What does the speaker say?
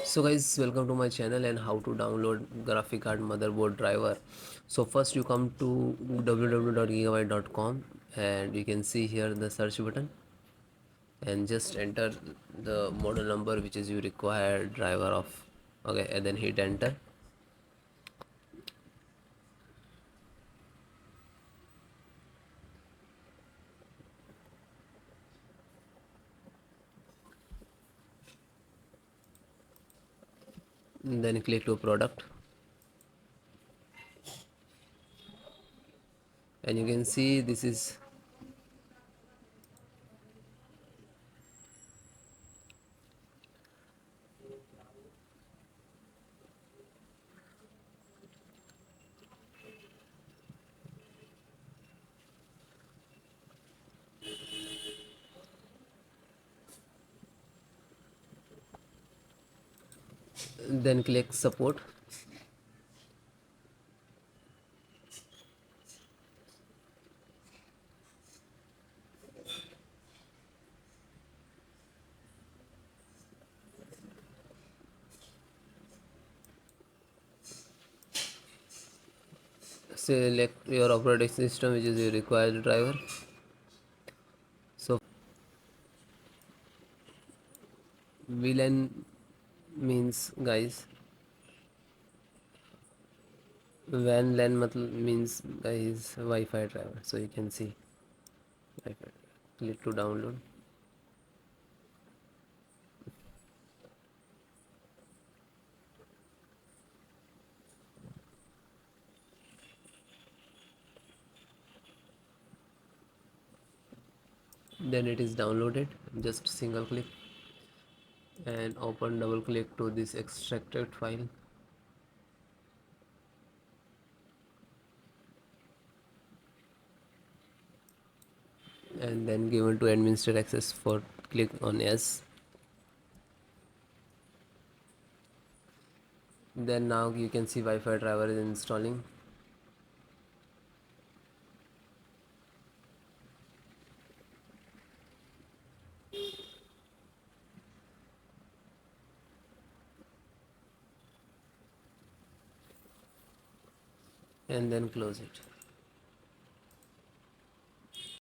So guys, welcome to my channel and how to download graphic card motherboard driver. So first you come to www.gigabyte.com and you can see here the search button and just enter the model number which is you require driver of. Okay, and then hit enter. Then click to product and you can see this is then click support. Select your operating system which is your required driver. So VLAN means guys WAN LAN means guys Wi-Fi driver. So you can see Wi-Fi. Click to download. Then it is downloaded. Just single click and open, double click to this extracted file. And then given to administrator access for click on yes. Then now you can see Wi-Fi driver is installing. And then close it.